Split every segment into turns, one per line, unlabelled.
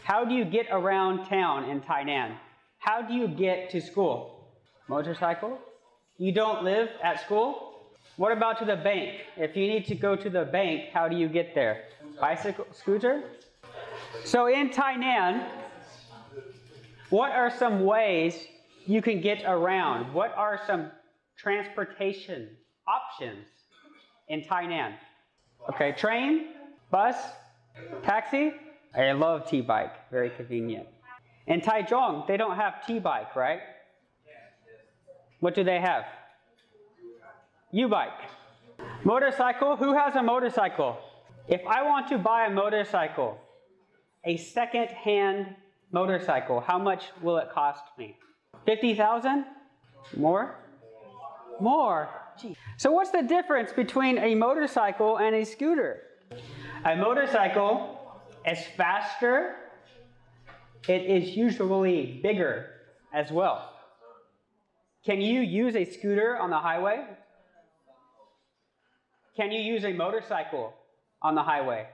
How do you get around town in Tainan? How do you get to school? Motorcycle? You don't live at school? What about to the bank? If you need to go to the bank, how do you get there? Bicycle, scooter? So in Tainan, what are some ways you can get around? What are some transportation options in Tainan? Okay, train, bus, taxi. I love T-bike, very convenient. In Taichung, they don't have T-bike, right? What do they have? U-bike. Motorcycle, who has a motorcycle? If I want to buy a motorcycle, a second-hand motorcycle, how much will it cost me? 50,000? More? More. Gee. So what's the difference between a motorcycle and a scooter? A motorcycle is faster. It is usually bigger as well. Can you use a scooter on the highway? Can you use a motorcycle on the highway?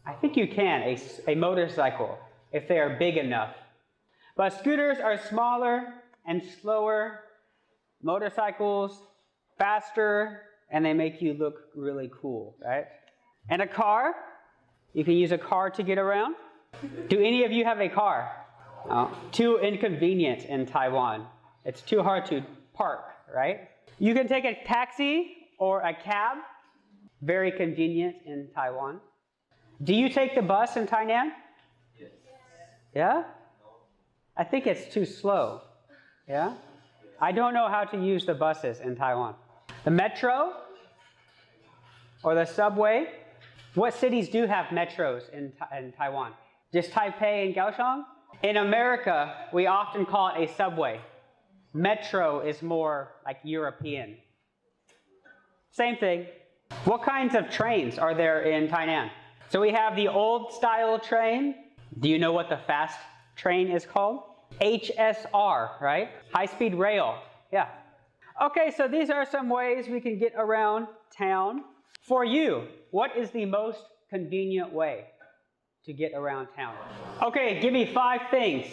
I think you can, a motorcycle, if they are big enough. But scooters are smaller and slower. Motorcycles, faster, and they make you look really cool, right? And a car, you can use a car to get around. Do any of you have a car? Too inconvenient in Taiwan. It's too hard to park, right? You can take a taxi or a cab. Very convenient in Taiwan. Do you take the bus in Tainan? Yes. Yeah? I think it's too slow. Yeah? I don't know how to use the buses in Taiwan. The metro or the subway. What cities do have metros in Taiwan? Just Taipei and Kaohsiung? In America, we often call it a subway. Metro is more like European. Same thing. What kinds of trains are there in Tainan? So we have the old style train. Do you know what the fast train is called? HSR, right? High-speed rail. Yeah. Okay, so these are some ways we can get around town. For you, what is the most convenient way to get around town? Okay, give me 5 things.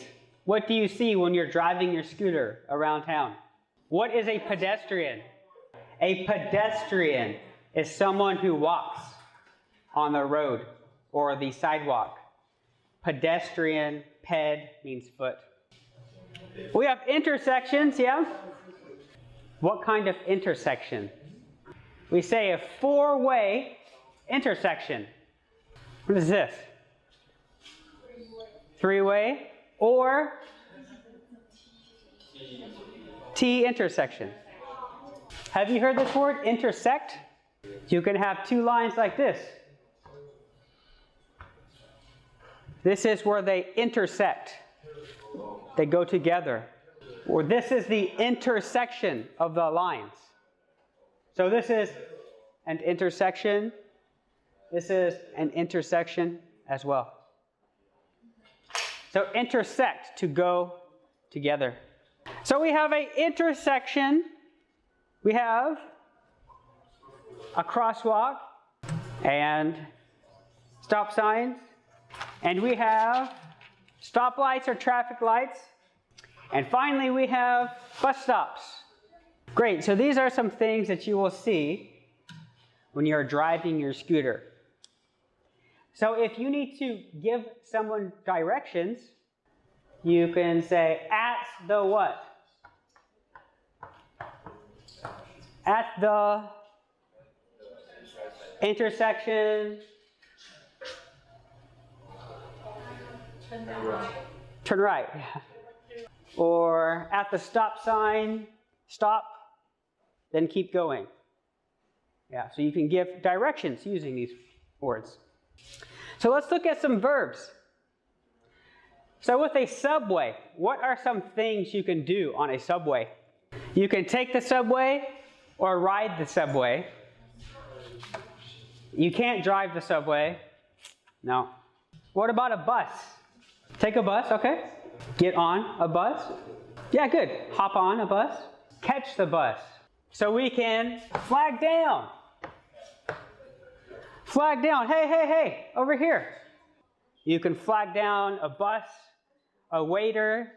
What do you see when you're driving your scooter around town? What is a pedestrian? A pedestrian is someone who walks on the road or the sidewalk. Pedestrian, ped means foot. We have intersections, yeah? What kind of intersection? We say a 4-way intersection. What is this? 3-way or T intersection. Have you heard this word, intersect? You can have 2 lines like this. This is where they intersect. They go together. Or this is the intersection of the lines. So this is an intersection. This is an intersection as well. So intersect, to go together. So we have an intersection. We have a crosswalk and stop signs. And we have stoplights or traffic lights. And finally, we have bus stops. Great, so these are some things that you will see when you're driving your scooter. So if you need to give someone directions, you can say, at the what? At the intersection. Turn right. Or at the stop sign, stop, then keep going. Yeah, so you can give directions using these words. So let's look at some verbs. So with a subway, what are some things you can do on a subway? You can take the subway or ride the subway. You can't drive the subway. No. What about a bus? Take a bus, okay. Get on a bus. Yeah, good. Hop on a bus. Catch the bus. So we can flag down. Flag down. Hey, hey, hey, over here. You can flag down a bus, a waiter.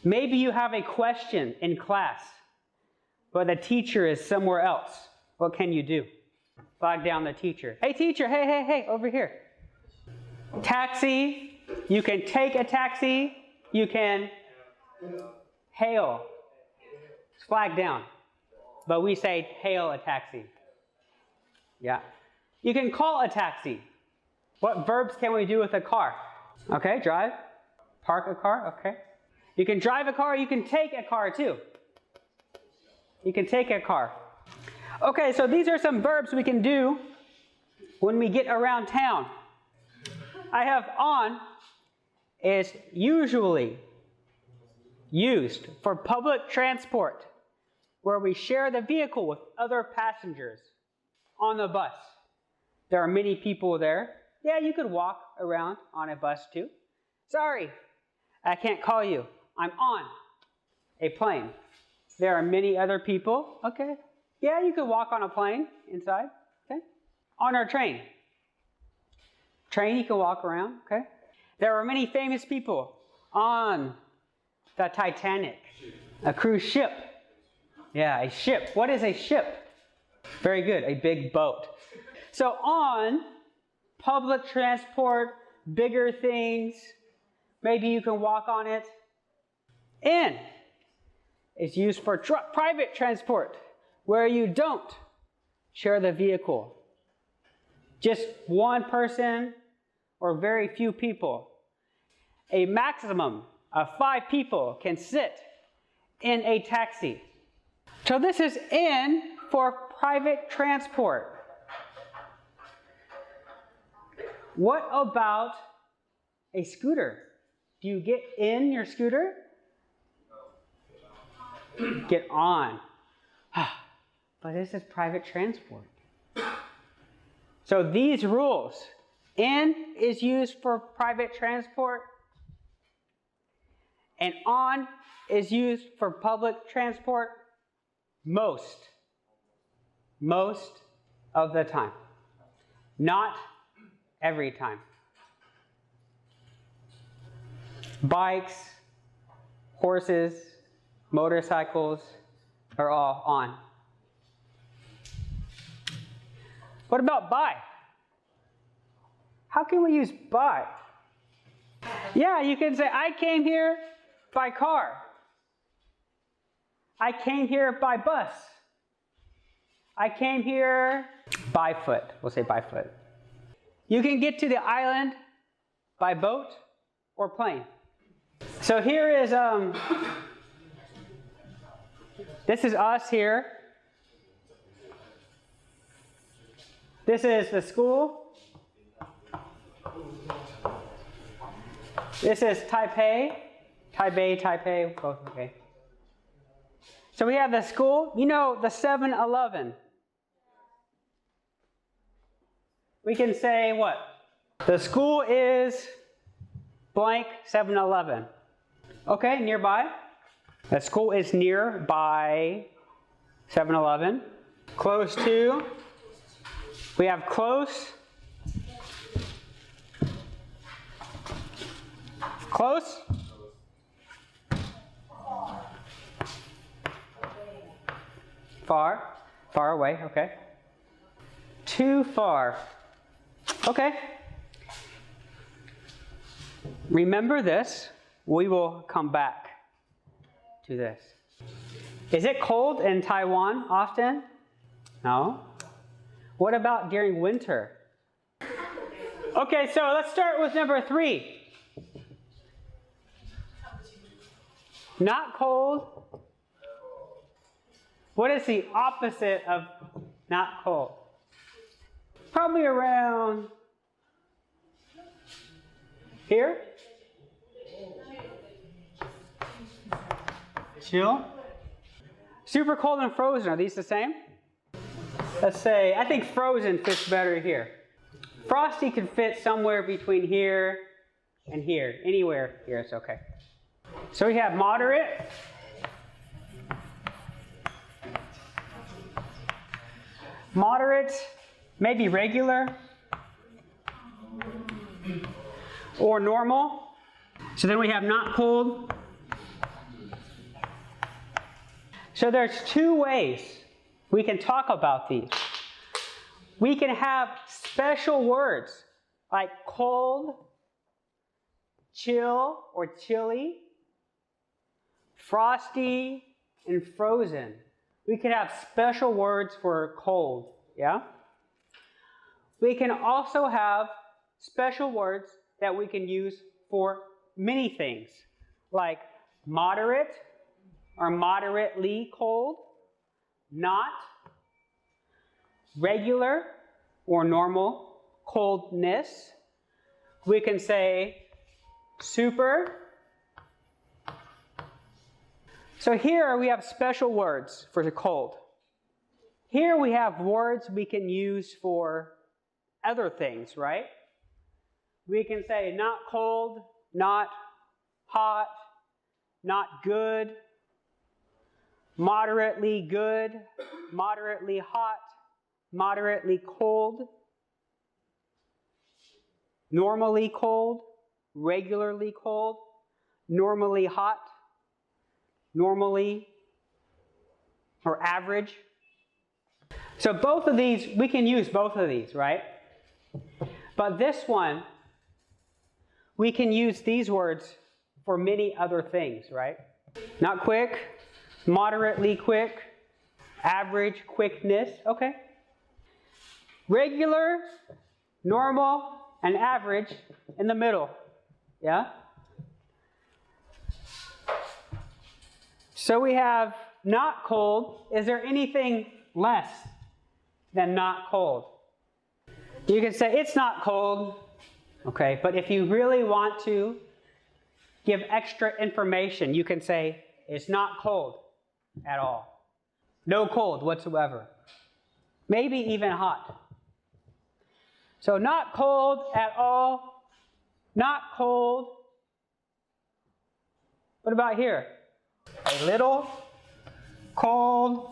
Maybe you have a question in class, but the teacher is somewhere else. What can you do? Flag down the teacher. Hey teacher, hey, over here. Taxi, you can take a taxi. You can hail. It's flagged down. But we say hail a taxi. Yeah. You can call a taxi. What verbs can we do with a car? Okay, drive. Park a car, okay. You can drive a car, you can take a car too. You can take a car. Okay, so these are some verbs we can do when we get around town. I have on is usually used for public transport, where we share the vehicle with other passengers on the bus. There are many people there. Yeah, you could walk around on a bus too. Sorry, I can't call you. I'm on a plane. There are many other people. Okay. Yeah, you could walk on a plane inside. Okay. On our train. Train, you can walk around. Okay. There are many famous people on the Titanic, a cruise ship. Yeah, a ship. What is a ship? Very good, a big boat. So on public transport, bigger things, maybe you can walk on it. In is used for private transport, where you don't share the vehicle. Just one person or very few people. A maximum of 5 people can sit in a taxi. So this is in for private transport. What about a scooter? Do you get in your scooter? Get on. But this is private transport. So these rules. In is used for private transport. And on is used for public transport most of the time. Not every time. Bikes, horses, motorcycles are all on. What about by? How can we use by? Yeah, you can say, I came here by car. I came here by bus. I came here by foot. We'll say by foot. You can get to the island by boat or plane. So here is, this is us here. This is the school. This is Taipei, both okay. So we have the school. You know the 7-Eleven. We can say what? The school is blank 7-Eleven. Okay, nearby. The school is nearby 7-Eleven. Close to. We have close. Close. Far. Far away, okay. Too far. Okay. Remember this. We will come back to this. Is it cold in Taiwan often? No. What about during winter? Okay, so let's start with number 3. Not cold. What is the opposite of not cold? Probably around here. Chill. Super cold and frozen, are these the same? Let's say, I think frozen fits better here. Frosty could fit somewhere between here and here. Anywhere here is okay. So we have moderate. Moderate, maybe regular. or normal. So then we have not cold. So there's two ways we can talk about these. We can have special words like cold, chill or chilly, frosty, and frozen. We can have special words for cold, yeah? We can also have special words that we can use for many things, like moderate or moderately cold, not, regular or normal coldness. We can say super. So here we have special words for the cold. Here we have words we can use for other things, right? We can say not cold, not hot, not good, moderately good, moderately hot, moderately cold, normally cold, regularly cold, normally hot, normally or average. So both of these, we can use both of these, right? But this one, we can use these words for many other things, right? Not quick, moderately quick, average quickness, okay. Regular, normal, and average in the middle, yeah? So we have not cold. Is there anything less than not cold? You can say it's not cold, okay, but if you really want to give extra information, you can say it's not cold at all. No cold whatsoever. Maybe even hot. So not cold at all, not cold. What about here? A little cold,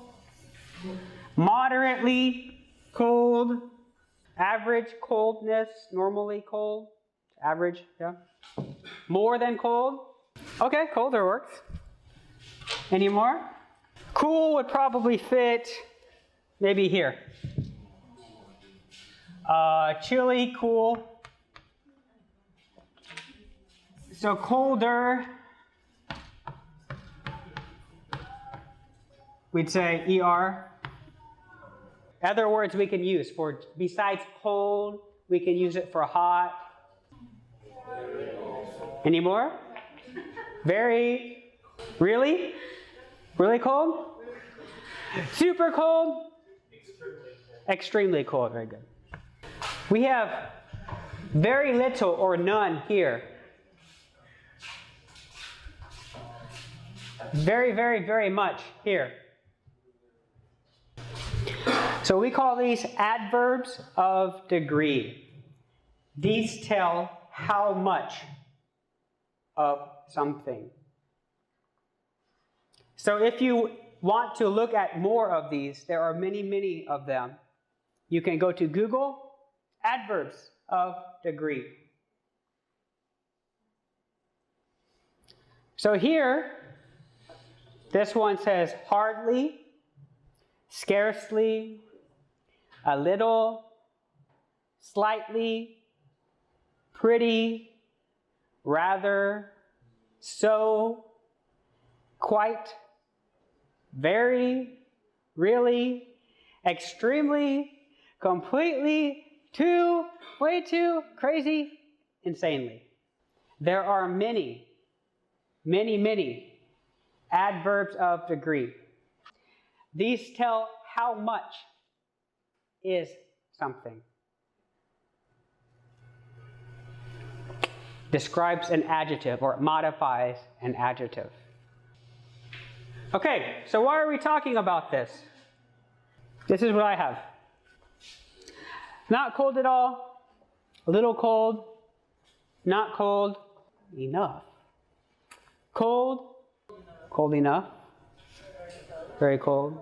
moderately cold, average coldness, normally cold, average, yeah. More than cold. Okay, colder works. Any more? Cool would probably fit maybe here. Chilly, cool. So colder, we'd say ER. Other words we can use for, besides cold, we can use it for hot. Any more? Very, really? Really cold? Super cold? Extremely cold, very good. We have very little or none here. Very, very, very much here. So we call these adverbs of degree. These tell how much of something. So if you want to look at more of these, there are many, many of them. You can go to Google, adverbs of degree. So here, this one says hardly, scarcely, a little, slightly, pretty, rather, so, quite, very, really, extremely, completely, too, way too, crazy, insanely. There are many, many, many adverbs of degree. These tell how much is something. Describes an adjective or modifies an adjective. Okay, so why are we talking about this? This is what I have. Not cold at all, a little cold, not cold, enough. Cold, cold enough, very cold.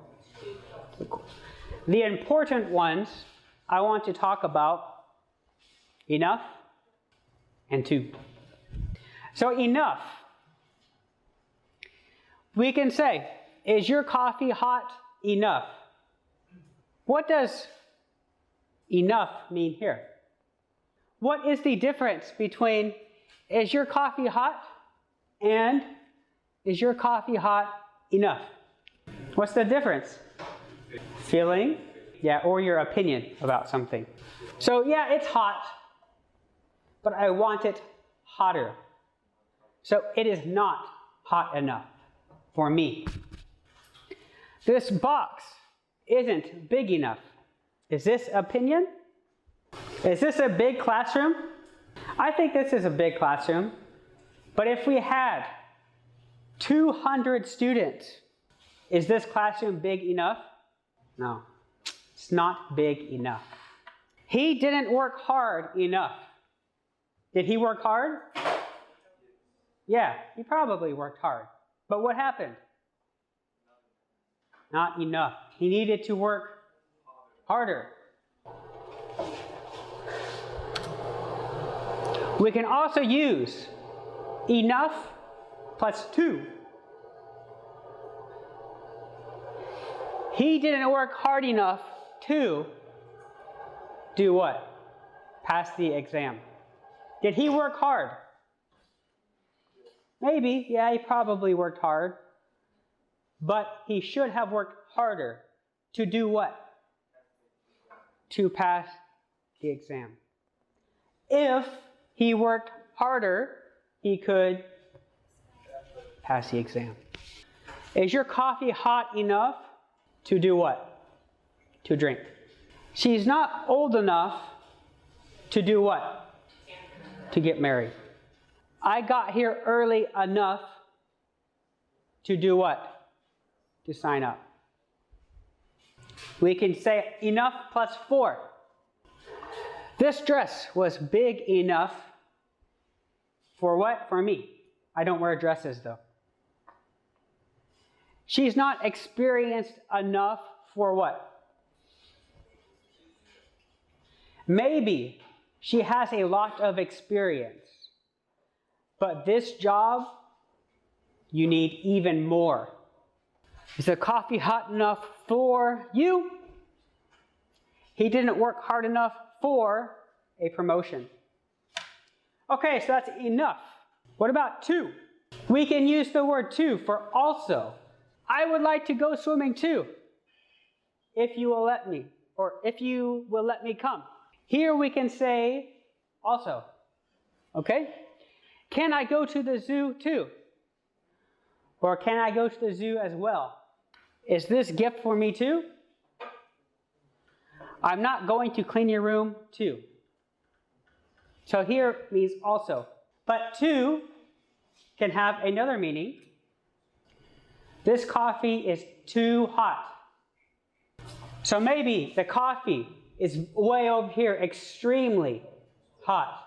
The important ones I want to talk about: enough, and 2. So enough. We can say, is your coffee hot enough? What does enough mean here? What is the difference between is your coffee hot and is your coffee hot enough? What's the difference? Feeling, yeah, or your opinion about something. So yeah, it's hot, but I want it hotter. So it is not hot enough for me. This box isn't big enough. Is this opinion? Is this a big classroom? I think this is a big classroom. But if we had 200 students, is this classroom big enough? No, it's not big enough. He didn't work hard enough. Did he work hard? Yeah, he probably worked hard. But what happened? Not enough. He needed to work harder. We can also use enough plus 2. He didn't work hard enough to do what? Pass the exam. Did he work hard? Maybe, yeah, he probably worked hard. But he should have worked harder to do what? To pass the exam. If he worked harder, he could pass the exam. Is your coffee hot enough to do what? To drink. She's not old enough to do what? To get married. I got here early enough to do what? To sign up. We can say enough plus 4. This dress was big enough for what? For me. I don't wear dresses though. She's not experienced enough for what? Maybe she has a lot of experience, but this job, you need even more. Is the coffee hot enough for you? He didn't work hard enough for a promotion. Okay, so that's enough. What about 2? We can use the word 2 for also. I would like to go swimming too, if you will let me, or if you will let me come. Here we can say also, okay? Can I go to the zoo too? Or can I go to the zoo as well? Is this gift for me too? I'm not going to clean your room too. So here means also. But 2 can have another meaning. This coffee is too hot. So maybe the coffee is way over here, extremely hot.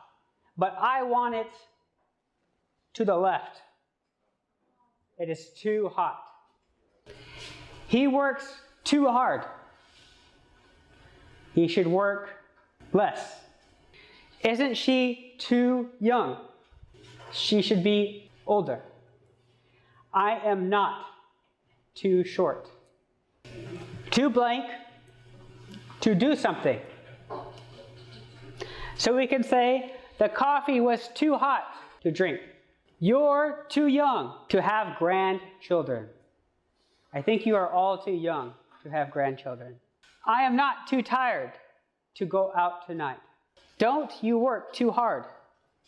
But I want it to the left. It is too hot. He works too hard. He should work less. Isn't she too young? She should be older. I am not too short. Too blank to do something. So we can say the coffee was too hot to drink. You're too young to have grandchildren. I think you are all too young to have grandchildren. I am not too tired to go out tonight. Don't you work too hard,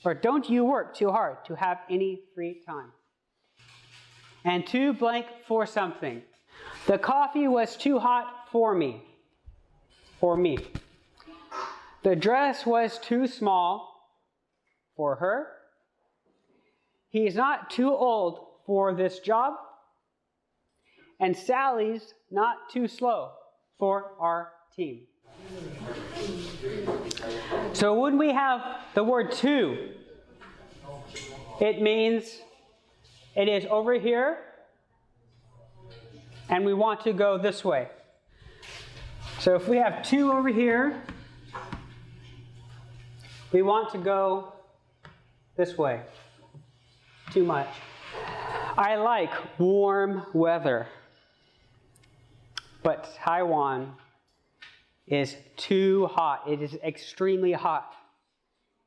or don't you work too hard to have any free time. And too blank for something. The coffee was too hot for me. For me. The dress was too small for her. He's not too old for this job. And Sally's not too slow for our team. So when we have the word to, it means it is over here and we want to go this way. So if we have 2 over here, we want to go This way. Too much. I like warm weather. But Taiwan is too hot. It is extremely hot.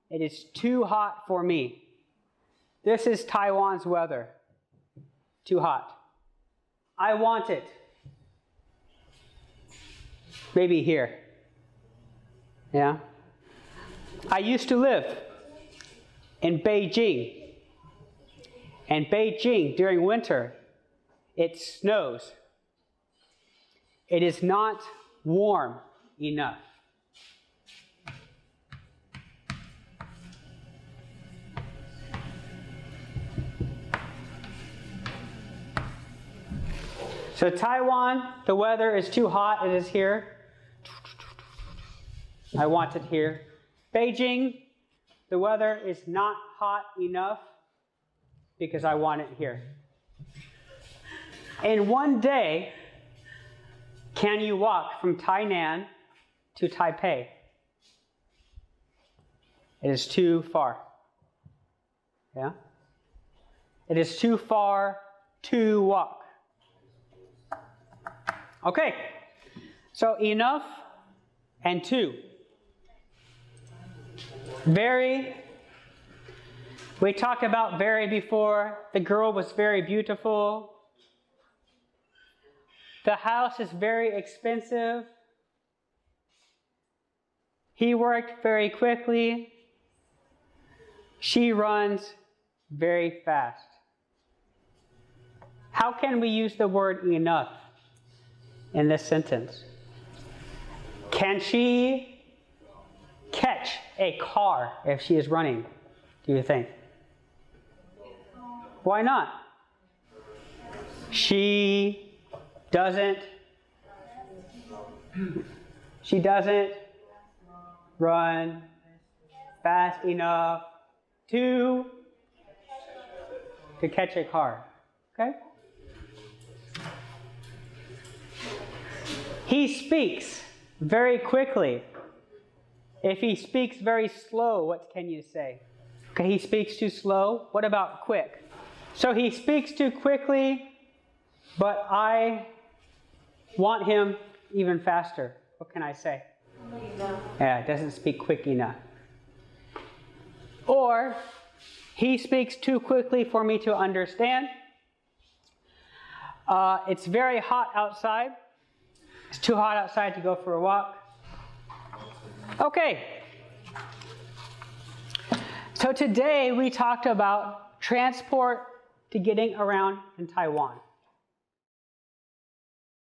It is too hot for me. This is Taiwan's weather. Too hot. I want it. Maybe here. Yeah? I used to live in Beijing. And Beijing, during winter, it snows. It is not warm enough. So Taiwan, the weather is too hot. It is here. I want it here. Beijing, the weather is not hot enough because I want it here. In one day, can you walk from Tainan to Taipei? It is too far. Yeah? It is too far to walk. Okay, so enough and too. Very. We talked about very before. The girl was very beautiful. The house is very expensive. He worked very quickly. She runs very fast. How can we use the word enough in this sentence? Can she catch a car if she is running, do you think? Why not? She doesn't run fast enough to catch a car. Okay? He speaks very quickly. If he speaks very slow, what can you say? Okay, he speaks too slow. What about quick? So he speaks too quickly, but I want him even faster. What can I say? Yeah, it doesn't speak quick enough. Or he speaks too quickly for me to understand. It's very hot outside. It's too hot outside to go for a walk. Okay. So today we talked about transport to getting around in Taiwan.